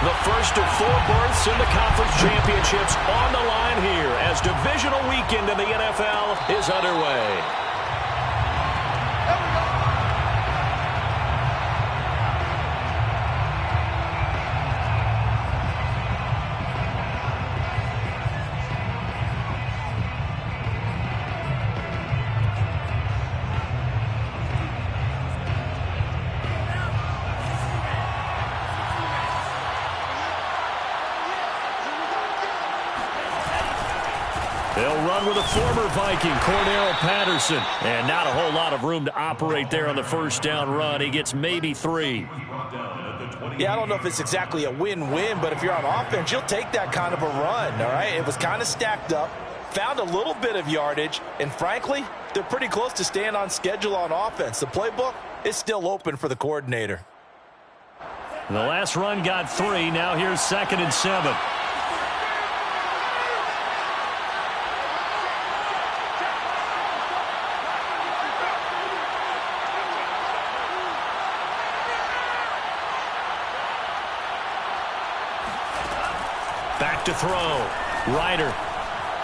The first of 4 berths in the conference championships on the line here as divisional weekend in the NFL is underway. They'll run with a former Viking, Cordarrelle Patterson. And not a whole lot of room to operate there on the first down run. He gets maybe 3. Yeah, I don't know if it's exactly a win-win, but if you're on offense, you'll take that kind of a run, all right? It was kind of stacked up, found a little bit of yardage, and frankly, they're pretty close to staying on schedule on offense. The playbook is still open for the coordinator. The last run got 3. Now here's 2nd and 7. Back to throw. Ryder.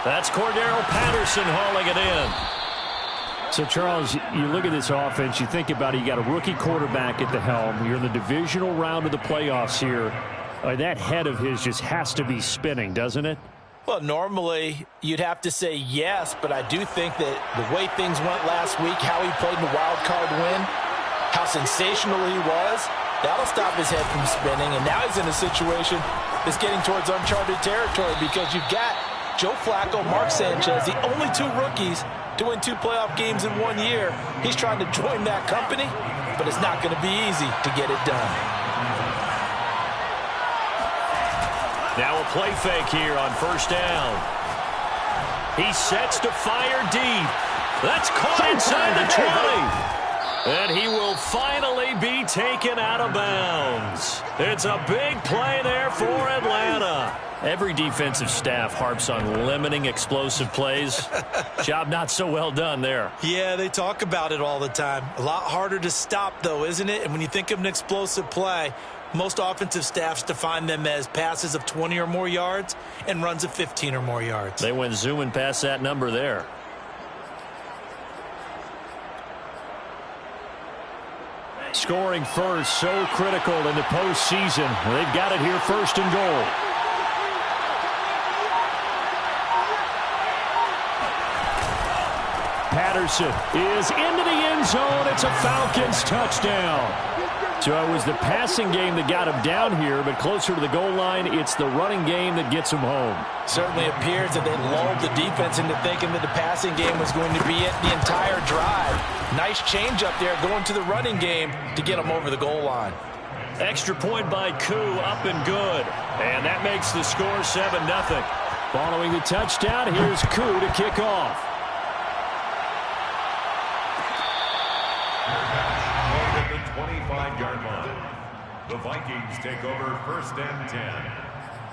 That's Cordarrelle Patterson hauling it in. So, Charles, you look at this offense, you think about it, you got a rookie quarterback at the helm. You're in the divisional round of the playoffs here. That head of his just has to be spinning, doesn't it? Well, normally you'd have to say yes, but I do think that the way things went last week, how he played in the wild card win, how sensational he was, that'll stop his head from spinning. And now he's in a situation that's getting towards uncharted territory because you've got Joe Flacco, Mark Sanchez, the only 2 rookies to win 2 playoff games in 1 year. He's trying to join that company, but it's not going to be easy to get it done. Now a play fake here on first down. He sets to fire deep. That's caught inside the 20. And he will finally be taken out of bounds. It's a big play there for Atlanta. Every defensive staff harps on limiting explosive plays. Job not so well done there. Yeah, they talk about it all the time. A lot harder to stop, though, isn't it? And when you think of an explosive play, most offensive staffs define them as passes of 20 or more yards and runs of 15 or more yards. They went zooming past that number there. Scoring first, so critical in the postseason. They've got it here, 1st and goal. Patterson is into the end zone. It's a Falcons touchdown. So it was the passing game that got him down here, but closer to the goal line, it's the running game that gets him home. Certainly appears that they lulled the defense into thinking that the passing game was going to be it the entire drive. Nice change up there going to the running game to get him over the goal line. Extra point by Koo, up and good. And that makes the score 7-0. Following the touchdown, here's Koo to kick off. The 25-yard line. The Vikings take over 1st and 10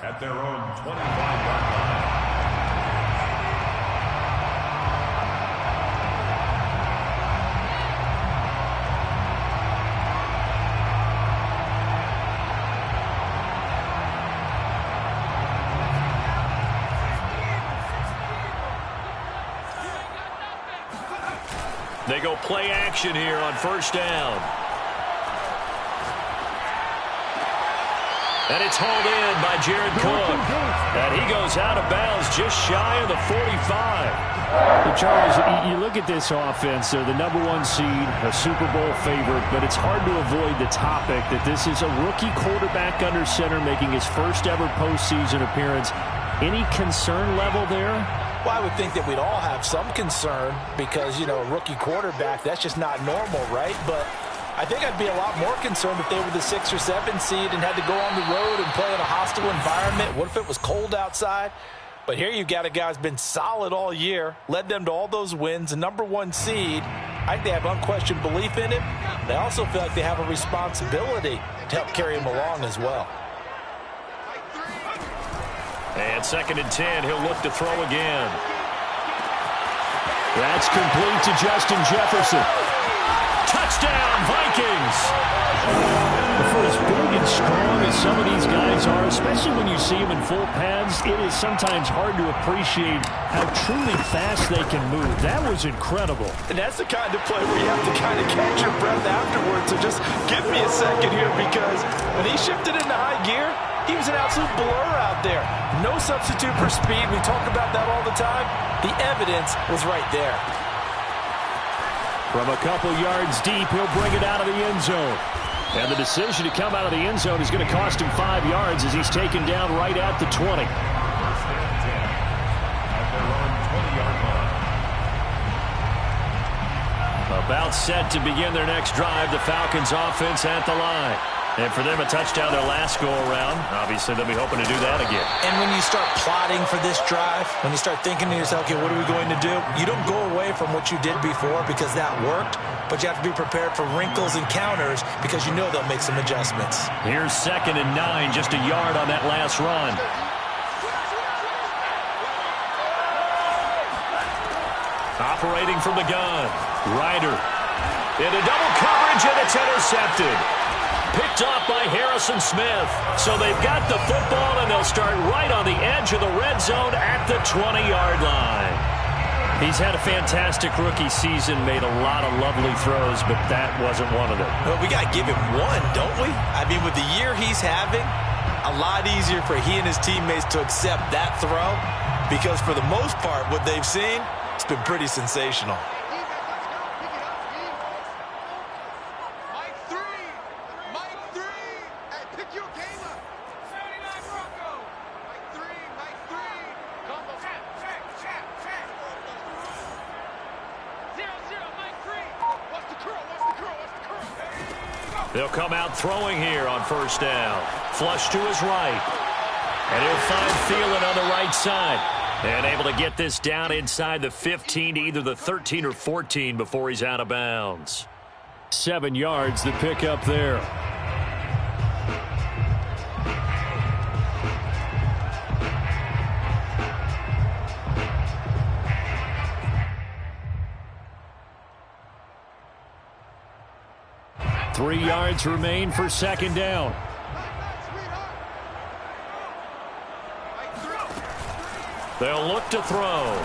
at their own 25-yard line. They go play action here on first down. And it's hauled in by Jared Cook. And he goes out of bounds just shy of the 45. Well, Charles, you look at this offense, they're the #1 seed, a Super Bowl favorite, but it's hard to avoid the topic that this is a rookie quarterback under center making his first ever postseason appearance. Any concern level there? Well, I would think that we'd all have some concern because, you know, a rookie quarterback, that's just not normal, right? But I think I'd be a lot more concerned if they were the 6 or 7 seed and had to go on the road and play in a hostile environment. What if it was cold outside? But here you got a guy who's been solid all year, led them to all those wins, a #1 seed. I think they have unquestioned belief in him. They also feel like they have a responsibility to help carry him along as well. And 2nd and 10, he'll look to throw again. That's complete to Justin Jefferson. Touchdown, Vikings! For as big and as strong as some of these guys are, especially when you see them in full pads, it is sometimes hard to appreciate how truly fast they can move. That was incredible. And that's the kind of play where you have to kind of catch your breath afterwards. So just give me a second here, because when he shifted into high gear, he was an absolute blur out there. No substitute for speed. We talk about that all the time. The evidence was right there. From a couple yards deep, he'll bring it out of the end zone. And the decision to come out of the end zone is going to cost him 5 yards as he's taken down right at the 20. About set to begin their next drive, the Falcons offense at the line. And for them, a touchdown their last go-around. Obviously, they'll be hoping to do that again. And when you start plotting for this drive, when you start thinking to yourself, okay, what are we going to do? You don't go away from what you did before because that worked, but you have to be prepared for wrinkles and counters because you know they'll make some adjustments. Here's 2nd and 9, just a yard on that last run. Operating from the gun, Ryder. Into double coverage, and it's intercepted. Picked off by Harrison Smith. So they've got the football, and they'll start right on the edge of the red zone at the 20-yard line. He's had a fantastic rookie season, made a lot of lovely throws, but that wasn't one of them. Well, we got to give him one, don't we? I mean, with the year he's having, a lot easier for he and his teammates to accept that throw, because for the most part, what they've seen, it's been pretty sensational. They'll come out throwing here on 1st down. Flush to his right. And he'll find Thielen on the right side. And able to get this down inside the 15 to either the 13 or 14 before he's out of bounds. 7 yards to pick up there. Three yards remain for 2nd down. They'll look to throw.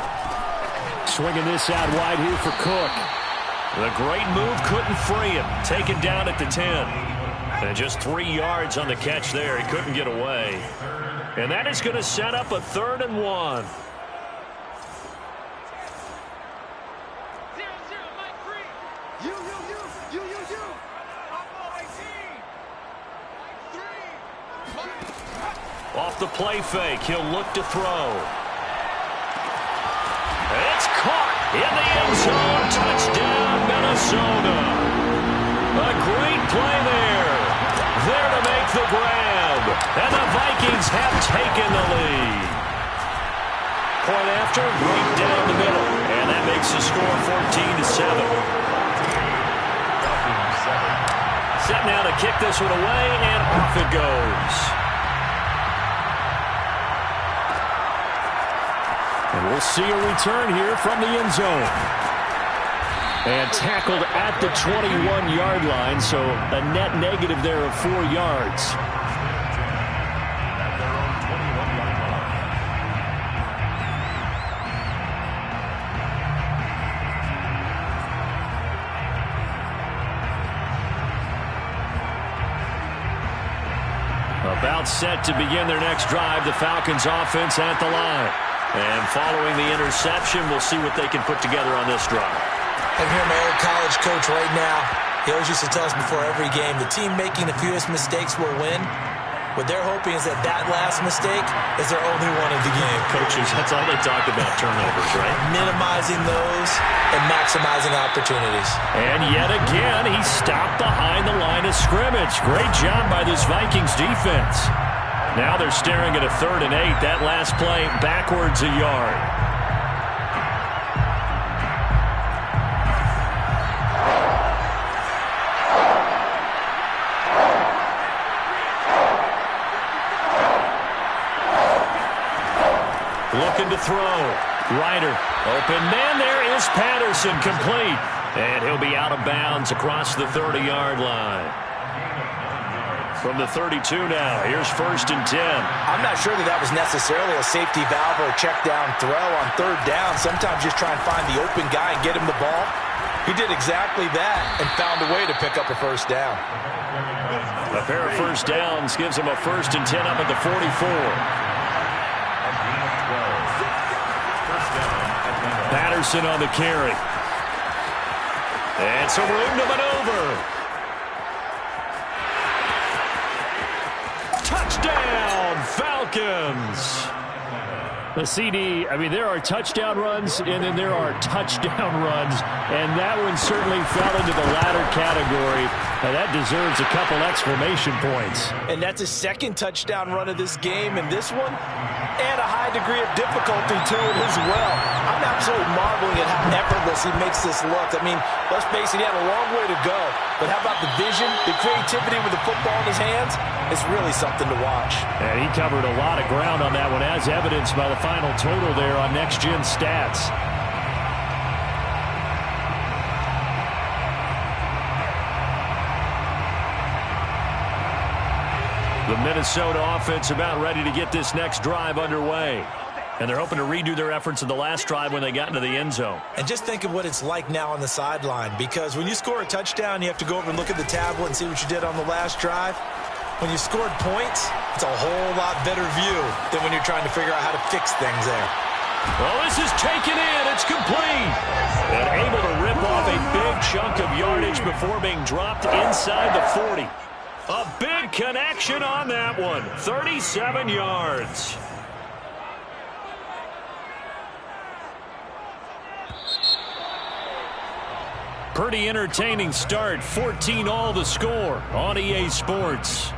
Swinging this out wide here for Cook. The great move couldn't free him. Taken down at the 10. And just 3 yards on the catch there. He couldn't get away. And that is going to set up a 3rd and 1. Off the play fake, he'll look to throw. It's caught in the end zone. Touchdown, Minnesota. A great play there. There to make the grab. And the Vikings have taken the lead. Point after, right down the middle. And that makes the score 14-7. Set now to kick this one away, and off it goes. And we'll see a return here from the end zone. And tackled at the 21-yard line, so a net negative there of 4 yards. About set to begin their next drive, the Falcons offense at the line. And following the interception, we'll see what they can put together on this drive. I'm here, my old college coach right now. He always used to tell us before every game, the team making the fewest mistakes will win. What they're hoping is that that last mistake is their only one of the game. Coaches, that's all they talk about, turnovers, right? Minimizing those and maximizing opportunities. And yet again, he stopped behind the line of scrimmage. Great job by this Vikings defense. Now they're staring at a 3rd and 8. That last play backwards a yard. Looking to throw. Ryder. Open man. There is Patterson, complete. And he'll be out of bounds across the 30-yard line. From the 32 now, here's 1st and 10. I'm not sure that was necessarily a safety valve or a check down throw on 3rd down. Sometimes just try and find the open guy and get him the ball. He did exactly that and found a way to pick up a 1st down. A pair of 1st downs gives him a 1st and 10 up at the 44. Patterson on the carry. And some room to maneuver. Touchdown, Falcons. The CD, I mean, there are touchdown runs, and then there are touchdown runs, and that one certainly fell into the latter category. Now, that deserves a couple exclamation points. And that's his 2nd touchdown run of this game, and this one, and a high degree of difficulty to it as well. I'm absolutely marveling at how effortless he makes this look. I mean, let's face it, he had a long way to go, but how about the vision, the creativity with the football in his hands? It's really something to watch. And he covered a lot of ground on that one, as evidenced by the final total there on Next Gen Stats. The Minnesota offense about ready to get this next drive underway. And they're hoping to redo their efforts in the last drive when they got into the end zone. And just think of what it's like now on the sideline, because when you score a touchdown, you have to go over and look at the tablet and see what you did on the last drive. When you scored points, it's a whole lot better view than when you're trying to figure out how to fix things there. Well, this is taken in. It's complete. And able to rip off a big chunk of yardage before being dropped inside the 40. A big connection on that one. 37 yards. Pretty entertaining start. 14 all the score on EA Sports.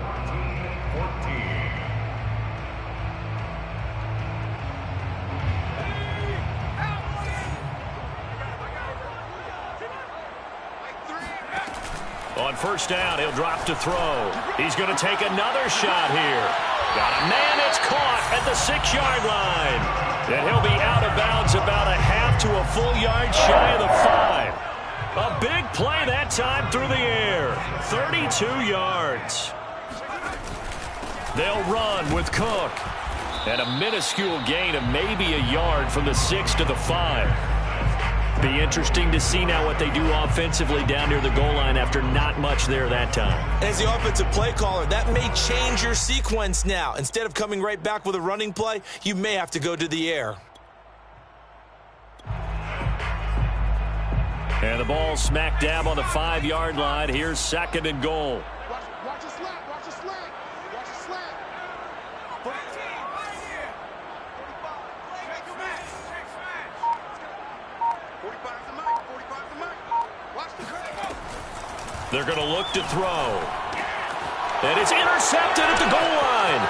On 1st down, he'll drop to throw. He's going to take another shot here. Got a man that's caught at the 6-yard line. And he'll be out of bounds about a half to a full yard shy of the 5. A big play that time through the air. 32 yards. They'll run with Cook. And a minuscule gain of maybe a yard from the 6 to the 5. Be interesting to see now what they do offensively down near the goal line after not much there that time. As the offensive play caller, that may change your sequence now. Instead of coming right back with a running play, you may have to go to the air. And the ball smack dab on the 5-yard line. Here's 2nd and goal. Watch the slant, watch the slant, watch the slant. 14, right here. 45 the mic, 45 the mic. Watch the crowd. They're going to look to throw. And it's intercepted at the goal line.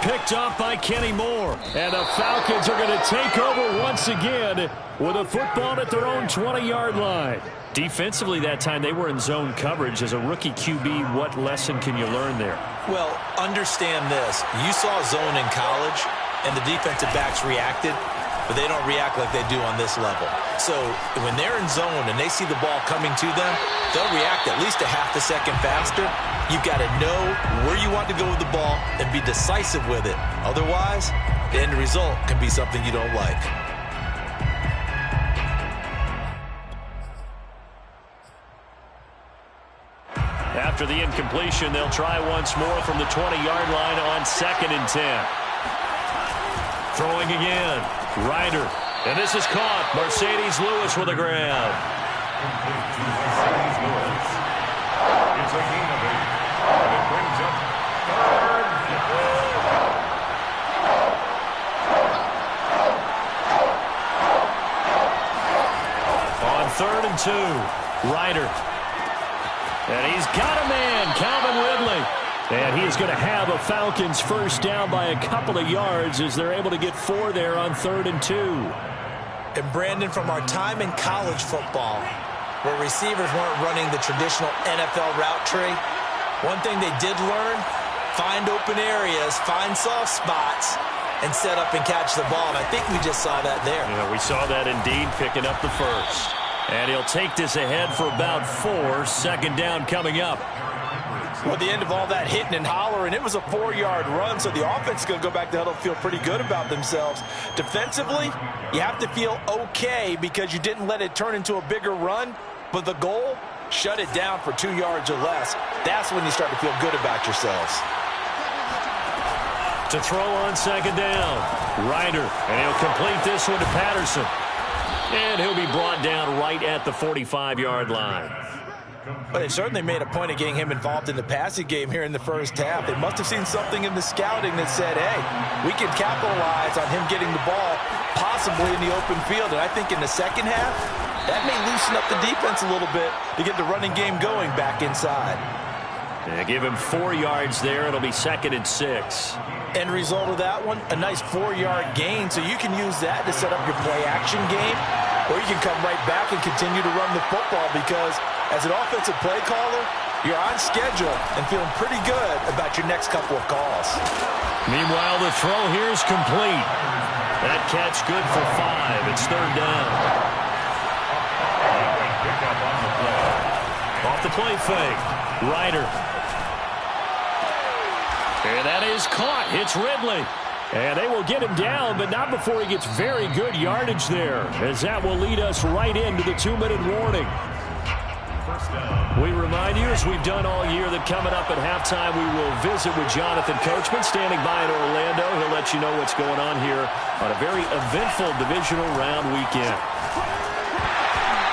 Picked off by Kenny Moore. And the Falcons are going to take over once again with a football at their own 20-yard line. Defensively that time, they were in zone coverage. As a rookie QB, what lesson can you learn there? Well, understand this. You saw zone in college, and the defensive backs reacted, but they don't react like they do on this level. So when they're in zone and they see the ball coming to them, they'll react at least a half a second faster. You've got to know where you want to go with the ball and be decisive with it. Otherwise, the end result can be something you don't like. After the incompletion, they'll try once more from the 20-yard line on 2nd and 10. Throwing again. Ryder. And this is caught. Mercedes Lewis with a grab. Mercedes Lewis. It's a gain of 8. And it brings up 3rd down. On 3rd and 2. Ryder. And he's got a man, Calvin Ridley. And he is going to have a Falcons 1st down by a couple of yards as they're able to get 4 there on 3rd and 2. And Brandon, from our time in college football, where receivers weren't running the traditional NFL route tree, one thing they did learn, find open areas, find soft spots, and set up and catch the ball. And I think we just saw that there. Yeah, we saw that indeed, picking up the 1st. And he'll take this ahead for about 4. 2nd down coming up. Well, at the end of all that hitting and hollering, it was a 4-yard run, so the offense is going to go back to huddle, feel pretty good about themselves. Defensively, you have to feel okay because you didn't let it turn into a bigger run, but the goal, shut it down for 2 yards or less. That's when you start to feel good about yourselves. To throw on second down, Ryder, and he'll complete this one to Patterson. And he'll be brought down right at the 45-yard line. But they certainly made a point of getting him involved in the passing game here in the first half. They must have seen something in the scouting that said, hey, we can capitalize on him getting the ball possibly in the open field. And I think in the second half, that may loosen up the defense a little bit to get the running game going back inside. Yeah, give him 4 yards there. It'll be 2nd and 6. End result of that one, a nice 4-yard gain. So you can use that to set up your play-action game, or you can come right back and continue to run the football because as an offensive play caller, you're on schedule and feeling pretty good about your next couple of calls. Meanwhile, the throw here is complete. That catch good for 5. It's 3rd down. Off the play fake. Ryder. And that is caught. It's Ridley. And they will get him down, but not before he gets very good yardage there, as that will lead us right into the 2-minute warning. We remind you, as we've done all year, that coming up at halftime, we will visit with Jonathan Coachman, standing by in Orlando. He'll let you know what's going on here on a very eventful divisional round weekend.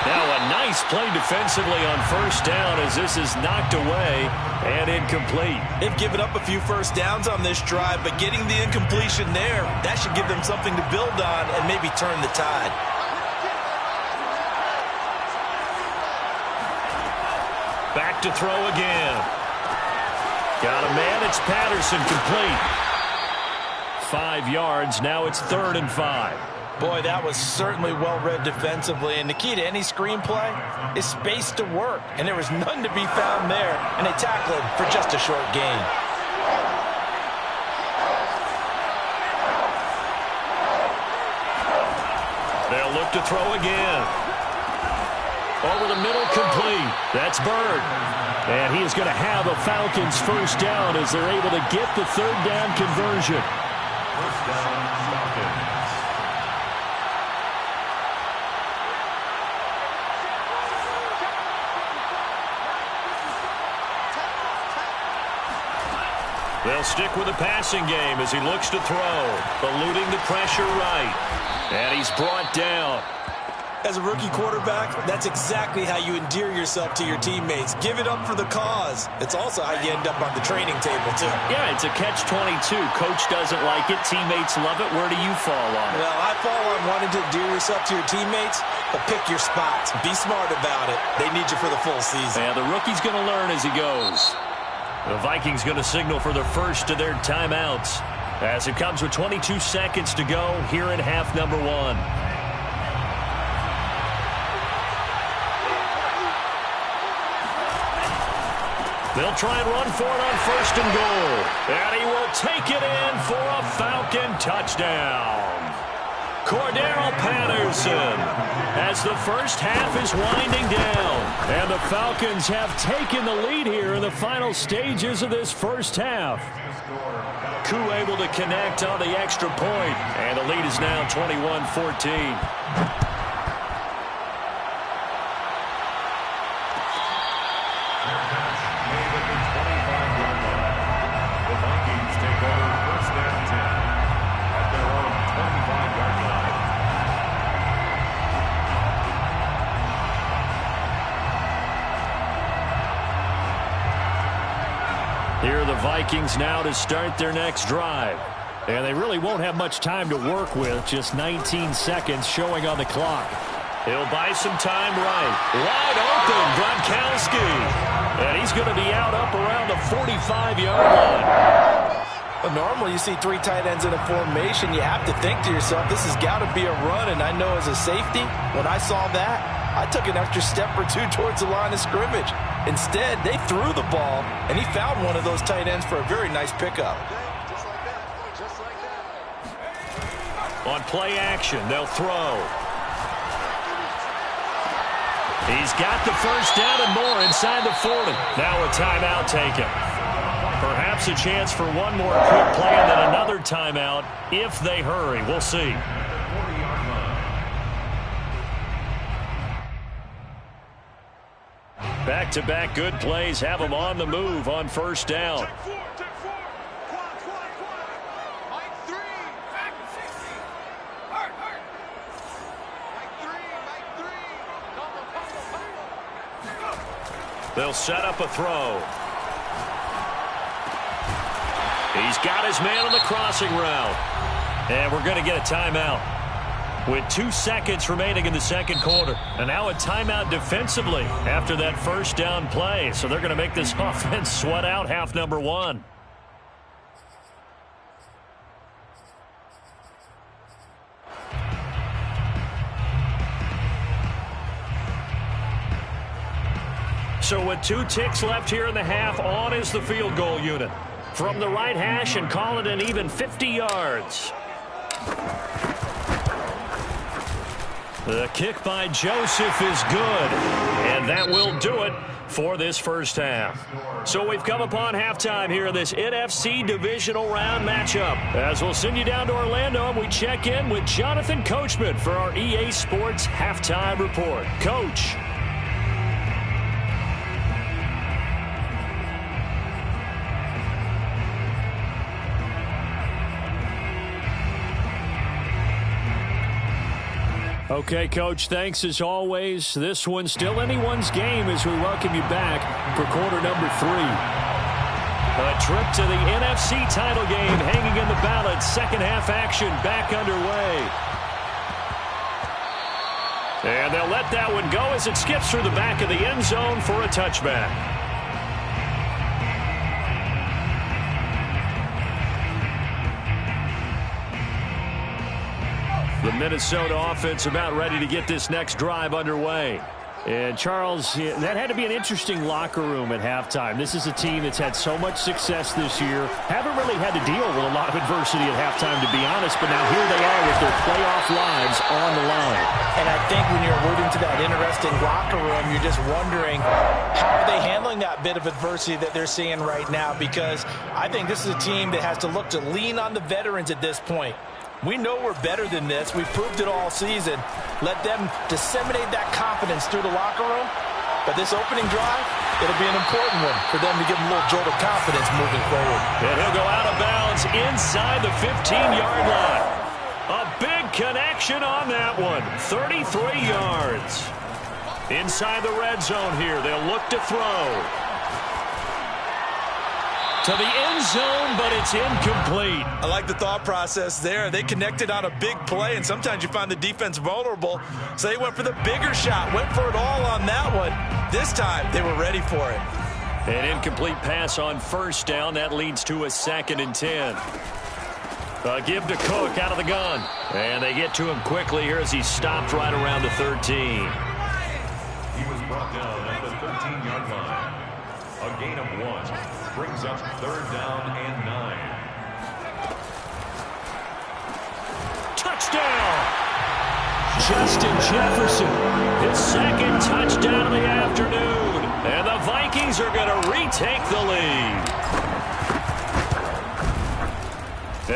Now a nice play defensively on first down as this is knocked away and incomplete. They've given up a few first downs on this drive, but getting the incompletion there, that should give them something to build on and maybe turn the tide. Back to throw again. Got a man. It's Patterson, complete. 5 yards. Now it's 3rd and 5. Boy, that was certainly well-read defensively, and the key to any screenplay is space to work, and there was none to be found there, and they tackle him for just a short gain. They'll look to throw again. Over the middle, complete. That's Bird. And he is going to have a Falcons first down as they're able to get the 3rd down conversion. First down, Falcons. They'll stick with the passing game as he looks to throw. Eluding the pressure right. And he's brought down. As a rookie quarterback, that's exactly how you endear yourself to your teammates. Give it up for the cause. It's also how you end up on the training table, too. Yeah, it's a catch-22. Coach doesn't like it. Teammates love it. Where do you fall on it? Well, I fall on wanting to endear yourself to your teammates, but pick your spots. Be smart about it. They need you for the full season. Yeah, the rookie's going to learn as he goes. The Vikings going to signal for the first of their timeouts as it comes with 22 seconds to go here in half number 1. They'll try and run for it on 1st and goal. And he will take it in for a Falcon touchdown. Cordero Patterson as the first half is winding down. And the Falcons have taken the lead here in the final stages of this first half. Koo able to connect on the extra point. And the lead is now 21-14. Here are the Vikings now to start their next drive. And they really won't have much time to work with. Just 19 seconds showing on the clock. He'll buy some time right. Wide open, Gronkowski. And he's going to be out up around the 45-yard line. Well, normally you see 3 tight ends in a formation. You have to think to yourself, this has got to be a run. And I know as a safety, when I saw that, I took an extra step or 2 towards the line of scrimmage. Instead, they threw the ball, and he found one of those tight ends for a very nice pickup. On play action, they'll throw. He's got the first down and more inside the 40. Now a timeout taken. Perhaps a chance for one more quick play and then another timeout if they hurry. We'll see. Back-to-back good plays have them on the move on first down. They'll set up a throw. He's got his man on the crossing route. And we're going to get a timeout with 2 seconds remaining in the second quarter. And now a timeout defensively after that first down play. So they're going to make this offense sweat out half number one. So with 2 ticks left here in the half, on is the field goal unit. From the right hash and call it an even 50 yards. The kick by Joseph is good. And that will do it for this first half. So we've come upon halftime here in this NFC divisional round matchup. As we'll send you down to Orlando and we check in with Jonathan Coachman for our EA Sports Halftime Report. Coach. Okay, Coach, thanks as always. This one's still anyone's game as we welcome you back for quarter number 3. A trip to the NFC title game hanging in the balance. Second half action back underway. And they'll let that one go as it skips through the back of the end zone for a touchback. The Minnesota offense about ready to get this next drive underway. And, Charles, that had to be an interesting locker room at halftime. This is a team that's had so much success this year. Haven't really had to deal with a lot of adversity at halftime, to be honest. But now here they are with their playoff lives on the line. And I think when you're alluding to that interesting locker room, you're just wondering how are they handling that bit of adversity that they're seeing right now? Because I think this is a team that has to look to lean on the veterans at this point. We know we're better than this. We've proved it all season. Let them disseminate that confidence through the locker room. But this opening drive, it'll be an important one for them to give them a little jolt of confidence moving forward. And he'll go out of bounds inside the 15-yard line. A big connection on that one. 33 yards. Inside the red zone here. They'll look to throw. To the end zone, but it's incomplete. I like the thought process there. They connected on a big play, and sometimes you find the defense vulnerable. So they went for the bigger shot, went for it all on that one. This time, they were ready for it. An incomplete pass on first down. That leads to a 2nd and 10. A give to Cook out of the gun. And they get to him quickly here as he stopped right around the 13. He was brought down at the 13-yard line. A gain of 1. Brings up 3rd down and 9. Touchdown! Justin Jefferson, his 2nd touchdown of the afternoon. And the Vikings are going to retake the lead.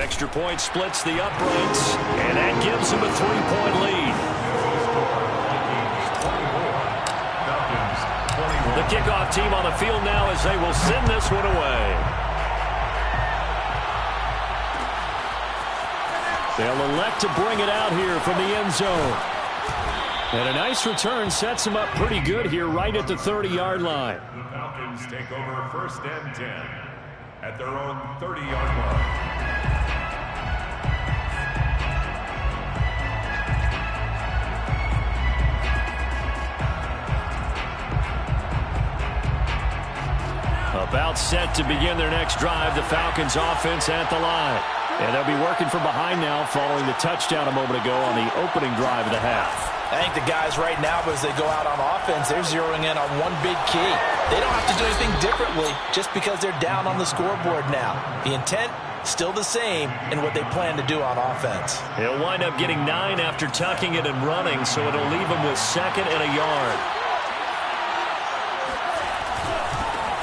Extra point splits the uprights, and that gives them a 3-point lead. The kickoff team on the field now as they will send this one away. They'll elect to bring it out here from the end zone. And a nice return sets them up pretty good here right at the 30-yard line. The Falcons take over 1st and 10 at their own 30-yard line. About set to begin their next drive, the Falcons offense at the line. And they'll be working from behind now following the touchdown a moment ago on the opening drive of the half. I think the guys right now, as they go out on offense, they're zeroing in on one big key. They don't have to do anything differently just because they're down on the scoreboard now. The intent, still the same in what they plan to do on offense. He'll wind up getting 9 after tucking it and running, so it'll leave him with 2nd and a yard.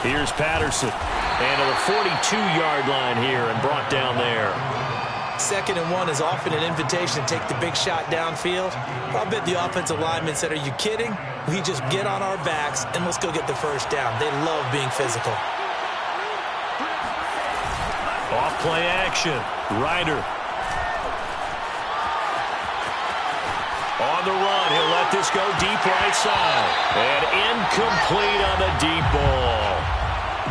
Here's Patterson. And to the 42-yard line here and brought down there. 2nd and 1 is often an invitation to take the big shot downfield. I bet the offensive lineman said, are you kidding? We just get on our backs and let's go get the first down. They love being physical. Off play action. Ryder. On the run. He'll let this go deep right side. And incomplete on the deep ball.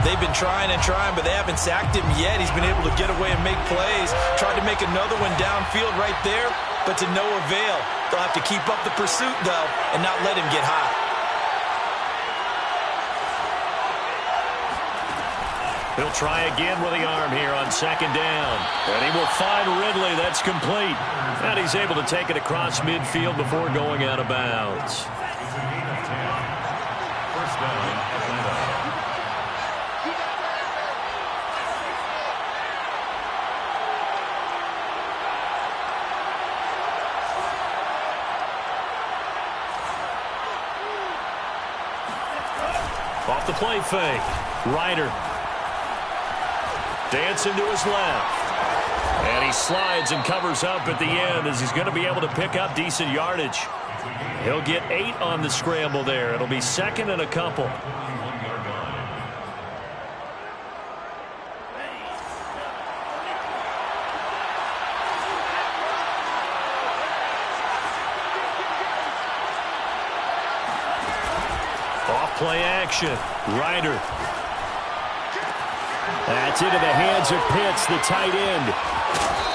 They've been trying and trying, but they haven't sacked him yet. He's been able to get away and make plays. Tried to make another one downfield right there, but to no avail. They'll have to keep up the pursuit, though, and not let him get hot. He'll try again with the arm here on 2nd down. And he will find Ridley. That's complete. And he's able to take it across midfield before going out of bounds. First down, Atlanta. Off the play fake. Ryder. Dancing to his left. And he slides and covers up at the end as he's going to be able to pick up decent yardage. He'll get 8 on the scramble there. It'll be 2nd and a couple. Off play action. Ryder. That's into the hands of Pitts, the tight end.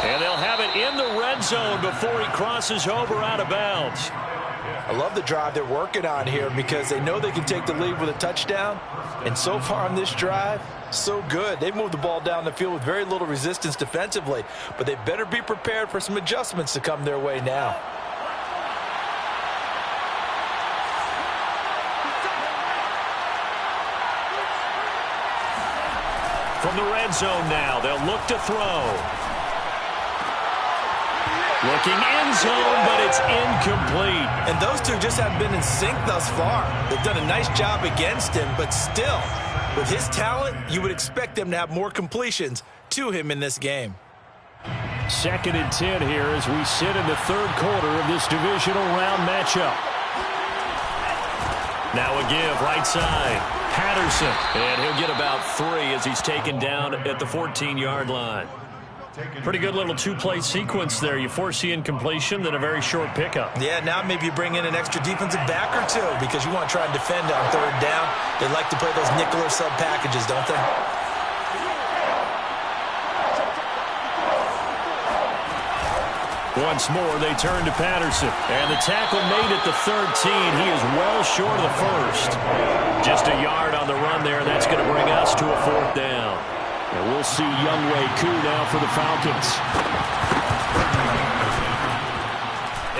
And they'll have it in the red zone before he crosses over out of bounds. I love the drive they're working on here because they know they can take the lead with a touchdown. And so far on this drive, so good. They've moved the ball down the field with very little resistance defensively. But they better be prepared for some adjustments to come their way now. From the red zone now, they'll look to throw. Looking end zone, but it's incomplete. And those two just haven't been in sync thus far. They've done a nice job against him, but still, with his talent, you would expect them to have more completions to him in this game. 2nd and 10 here as we sit in the 3rd quarter of this divisional round matchup. Now a give, right side. Patterson. And he'll get about 3 as he's taken down at the 14-yard line. Pretty good little two-play sequence there. You force the incompletion, then a very short pickup. Yeah, now maybe you bring in an extra defensive back or two because you want to try and defend on 3rd down. They like to play those nickel or sub packages, don't they? Once more, they turn to Patterson. And the tackle made at the 13. He is well short of the first. Just a yard on the run there. That's going to bring us to a 4th down. And we'll see Younghoe Koo now for the Falcons.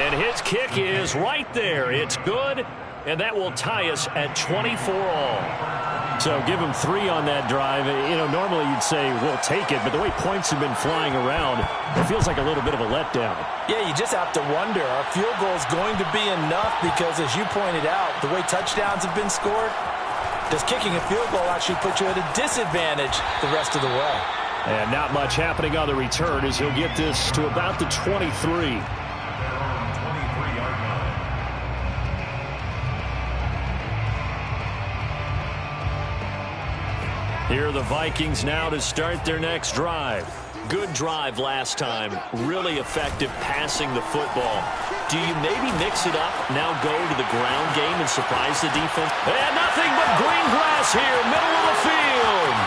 And his kick is right there. It's good, and that will tie us at 24 all. So give him 3 on that drive. You know, normally you'd say, we'll take it, but the way points have been flying around, it feels like a little bit of a letdown. Yeah, you just have to wonder, are field goals going to be enough? Because as you pointed out, the way touchdowns have been scored, does kicking a field goal actually put you at a disadvantage the rest of the way? And not much happening on the return as he'll get this to about the 23. Here are the Vikings now to start their next drive. Good drive last time. Really effective passing the football. Do you maybe mix it up, now go to the ground game and surprise the defense? And nothing but green grass here, middle of the field.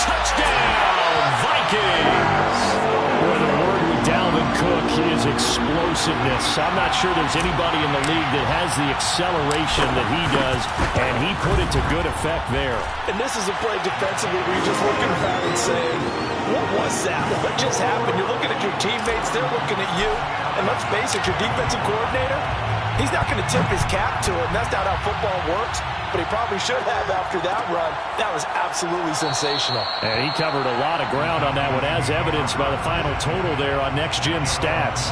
Touchdown, Vikings. Boy, the word with Dalvin Cook is explosiveness. I'm not sure there's anybody in the league that has the acceleration that he does, and he put it to good effect there. And this is a play defensively where you're just looking around and saying, what was that? What just happened? You're looking at your teammates, they're looking at you. And let's face it, your defensive coordinator, he's not going to tip his cap to it. And that's not how football works. But he probably should have after that run. That was absolutely sensational. And he covered a lot of ground on that one, as evidenced by the final total there on Next Gen Stats.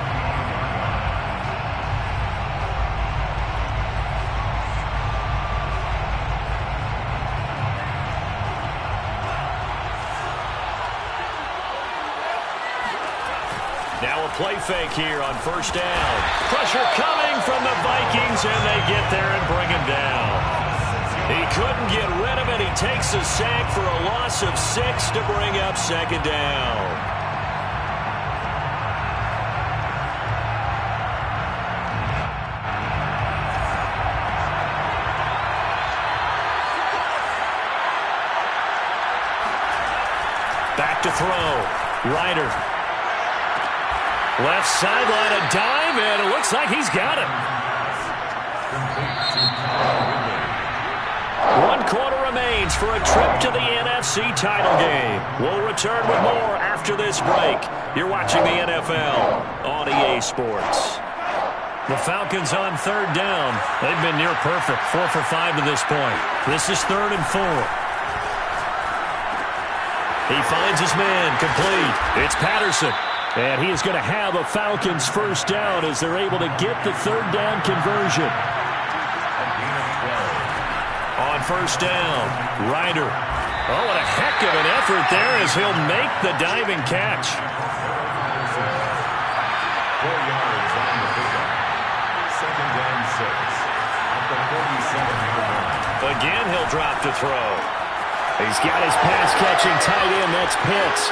play fake here on first down. Pressure coming from the Vikings, and they get there and bring him down. He couldn't get rid of it. He takes a sack for a loss of 6 to bring up second down. Back to throw. Ryder. Left sideline, a dive, and it looks like he's got it. 1 quarter remains for a trip to the NFC title game. We'll return with more after this break. You're watching the NFL on EA Sports. The Falcons on third down. They've been near perfect, 4 for 5 to this point. This is 3rd and 4. He finds his man, complete. It's Patterson. And he is going to have a Falcons first down as they're able to get the 3rd down conversion. On first down, Ryder. Oh, what a heck of an effort there as he'll make the diving catch. 4 yards on the pickup. 2nd and 6. At the 47-yard line. Again, he'll drop to throw. He's got his pass-catching tight end. That's Pitts.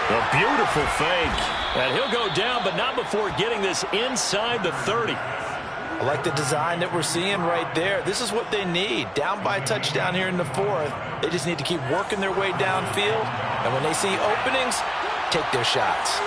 A beautiful fake. And he'll go down, but not before getting this inside the 30. I like the design that we're seeing right there. This is what they need. Down by a touchdown here in the 4th. They just need to keep working their way downfield. And when they see openings, take their shots.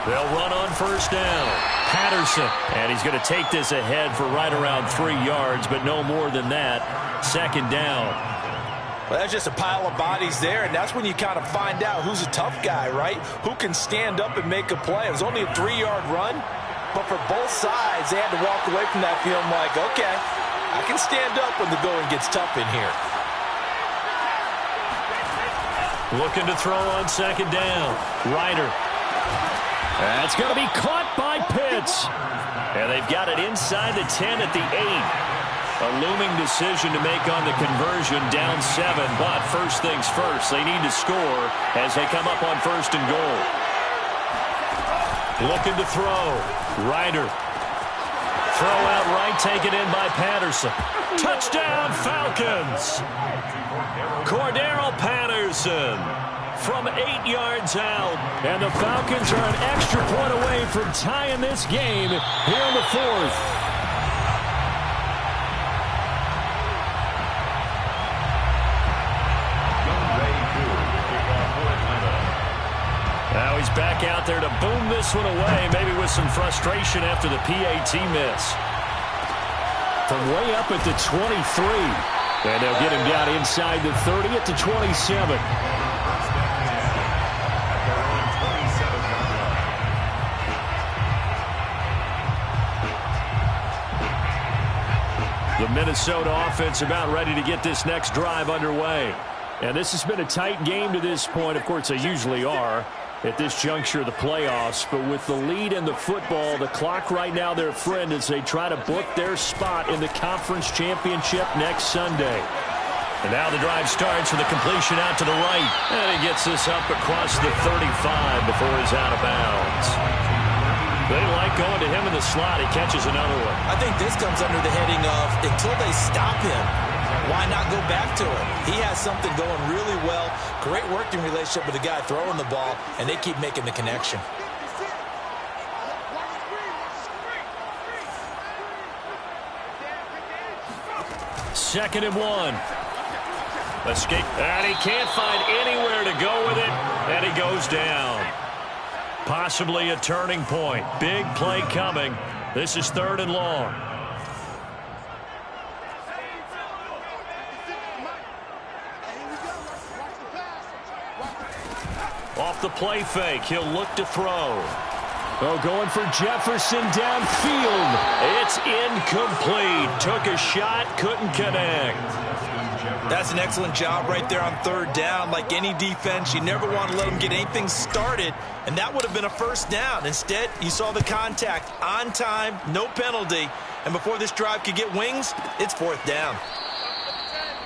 They'll run on first down. Patterson. And he's going to take this ahead for right around 3 yards, but no more than that. 2nd down. Well, that's just a pile of bodies there, and that's when you kind of find out who's a tough guy, right? Who can stand up and make a play. It was only a 3-yard run, but for both sides, they had to walk away from that feeling like, okay, I can stand up when the going gets tough in here. Looking to throw on 2nd down. Ryder. That's going to be caught by Pitts. And they've got it inside the 10 at the 8. A looming decision to make on the conversion, down 7. But first things first, they need to score as they come up on 1st and goal. Looking to throw. Ryder. Throw out right, taken in by Patterson. Touchdown, Falcons. Cordero Patterson from 8 yards out. And the Falcons are an extra point away from tying this game here in the 4th. Now he's back out there to boom this one away, maybe with some frustration after the PAT miss. From way up at the 23. And they'll get him down inside the 30 at the 27. The Minnesota offense about ready to get this next drive underway. And this has been a tight game to this point. Of course, they usually are at this juncture of the playoffs. But with the lead in the football, the clock right now their friend as they try to book their spot in the conference championship next Sunday. And now the drive starts with a completion out to the right. And he gets this up across the 35 before he's out of bounds. They like going to him in the slot. He catches another one. I think this comes under the heading of until they stop him, why not go back to him? He has something going really well. Great working relationship with the guy throwing the ball, and they keep making the connection. Second and 1. Escape. And he can't find anywhere to go with it, and he goes down. Possibly a turning point. Big play coming. This is 3rd and long. Off the play fake, he'll look to throw. Oh, going for Jefferson downfield. It's incomplete. Took a shot, couldn't connect. That's an excellent job right there on 3rd down. Like any defense, you never want to let them get anything started, and that would have been a first down. Instead, you saw the contact on time, no penalty, and before this drive could get wings, it's 4th down.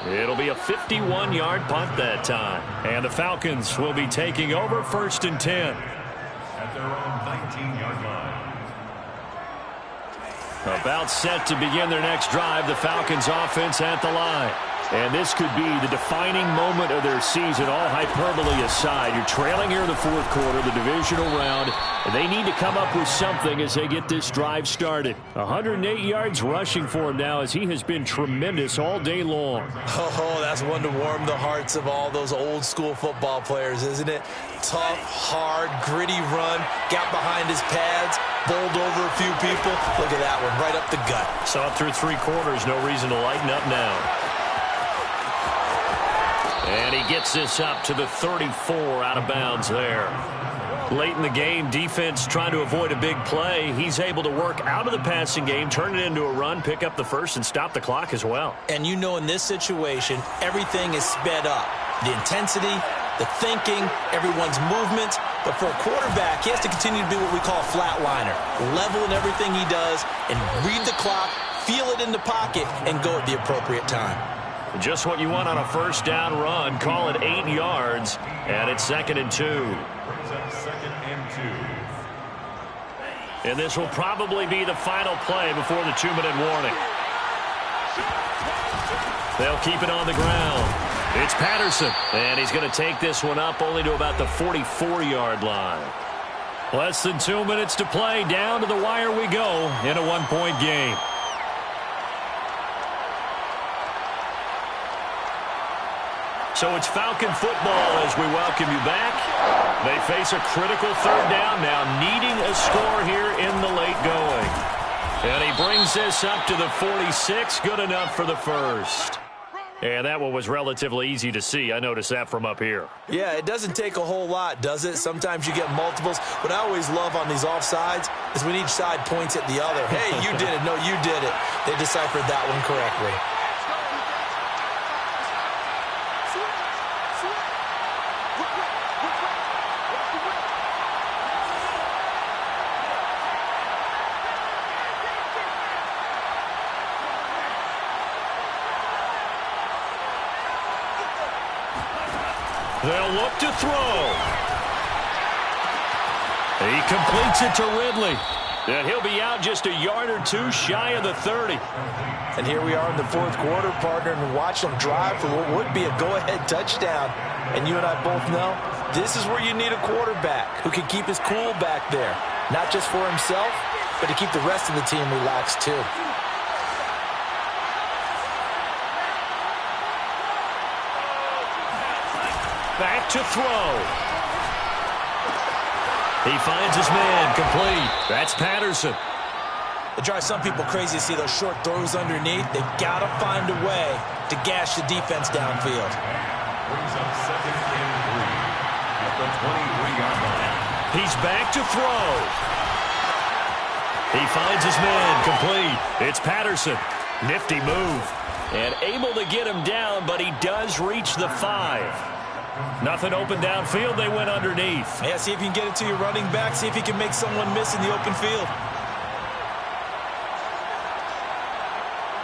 It'll be a 51-yard punt that time. And the Falcons will be taking over 1st and 10. At their own 19-yard line. About set to begin their next drive, the Falcons offense at the line. And this could be the defining moment of their season, all hyperbole aside. You're trailing here in the 4th quarter, the divisional round, and they need to come up with something as they get this drive started. 108 yards rushing for him now as he has been tremendous all day long. Oh, that's one to warm the hearts of all those old-school football players, isn't it? Tough, hard, gritty run, got behind his pads, bowled over a few people. Look at that one, right up the gut. Saw it through 3 quarters, no reason to lighten up now. And he gets this up to the 34 out of bounds there. Late in the game, defense trying to avoid a big play. He's able to work out of the passing game, turn it into a run, pick up the first, and stop the clock as well. And you know in this situation, everything is sped up. The intensity, the thinking, everyone's movement. But for a quarterback, he has to continue to be what we call a flatliner. Level in everything he does and read the clock, feel it in the pocket, and go at the appropriate time. Just what you want on a 1st down run. Call it 8 yards, and it's 2nd and 2. Brings up 2nd and 2. And this will probably be the final play before the 2-minute warning. They'll keep it on the ground. It's Patterson, and he's going to take this one up only to about the 44-yard line. Less than 2 minutes to play. Down to the wire we go in a 1-point game. So it's Falcon football as we welcome you back. They face a critical 3rd down now, needing a score here in the late going. And he brings this up to the 46, good enough for the first. And that one was relatively easy to see. I noticed that from up here. Yeah, it doesn't take a whole lot, does it? Sometimes you get multiples. What I always love on these offsides is when each side points at the other. Hey, you did it. No, you did it. They deciphered that one correctly. They'll look to throw. He completes it to Ridley. And he'll be out just a yard or two shy of the 30. And here we are in the 4th quarter, partner, and watch them drive for what would be a go-ahead touchdown. And you and I both know this is where you need a quarterback who can keep his cool back there. Not just for himself, but to keep the rest of the team relaxed too. Back to throw. He finds his man complete. That's Patterson. It drives some people crazy to see those short throws underneath. They got to find a way to gash the defense downfield. Brings up 2nd and 3 at the 23-yard line. He's back to throw. He finds his man complete. It's Patterson. Nifty move. And able to get him down, but he does reach the 5. Nothing open downfield. They went underneath. Yeah, see if you can get it to your running back. See if he can make someone miss in the open field.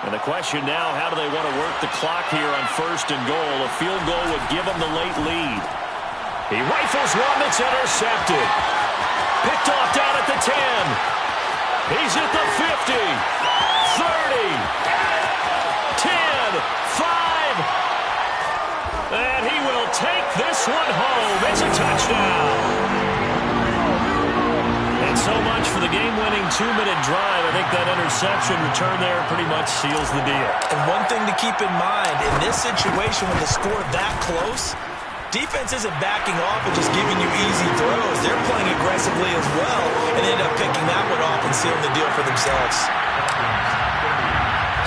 And the question now, how do they want to work the clock here on 1st and goal? A field goal would give them the late lead. He rifles one that's intercepted. Picked off down at the 10. He's at the 50. 30. 10. 5. And he will take this one home. It's a touchdown. And so much for the game-winning 2-minute drive. I think that interception return there pretty much seals the deal. And one thing to keep in mind, in this situation with the score that close, defense isn't backing off and just giving you easy throws. They're playing aggressively as well and end up picking that one off and sealing the deal for themselves.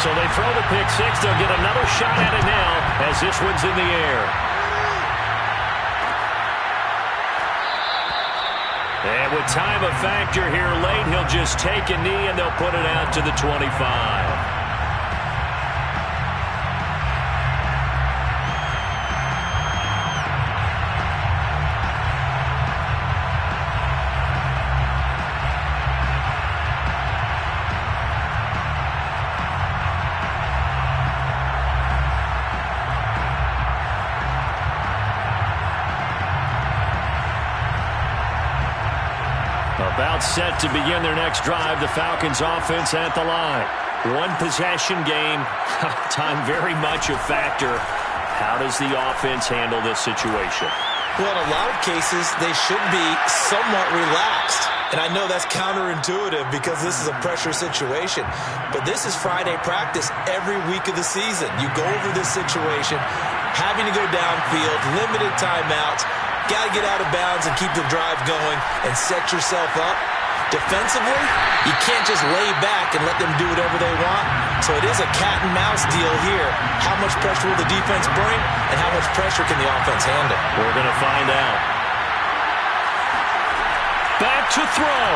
So they throw the pick six. They'll get another shot at it now as this one's in the air. And with time a factor here late, he'll just take a knee and they'll put it out to the 25. set to begin their next drive. The Falcons offense at the line. One possession game. Time very much a factor. How does the offense handle this situation? Well, in a lot of cases, they should be somewhat relaxed. And I know that's counterintuitive because this is a pressure situation. But this is Friday practice every week of the season. You go over this situation, having to go downfield, limited timeouts, got to get out of bounds and keep the drive going and set yourself up. Defensively, you can't just lay back and let them do whatever they want. So it is a cat-and-mouse deal here. How much pressure will the defense bring, and how much pressure can the offense handle? We're going to find out. Back to throw.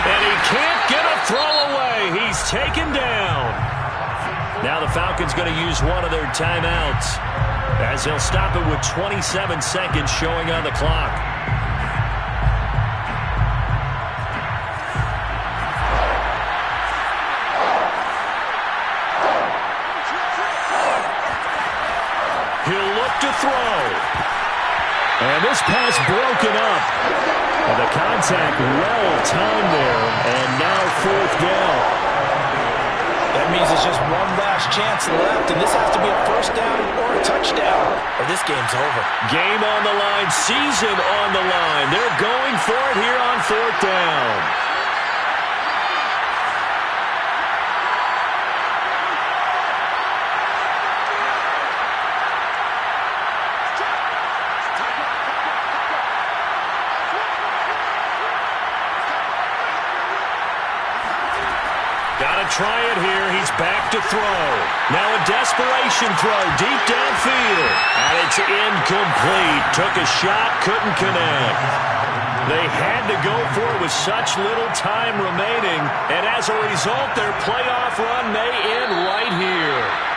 And he can't get a throw away. He's taken down. Now the Falcons going to use one of their timeouts as they'll stop it with 27 seconds showing on the clock. He'll look to throw. And this pass broken up. And the contact well timed there. And now fourth down. That means there's just one last chance left, and this has to be a first down or a touchdown, or this game's over. Game on the line, season on the line. They're going for it here on fourth down. Gotta try it here. He's back to throw. Now a desperation throw deep downfield. And it's incomplete. Took a shot, couldn't connect. They had to go for it with such little time remaining. And as a result, their playoff run may end right here.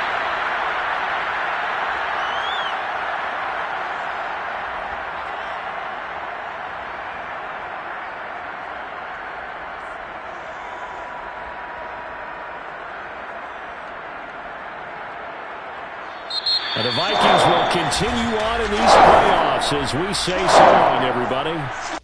And the Vikings will continue on in these playoffs as we say so long, everybody.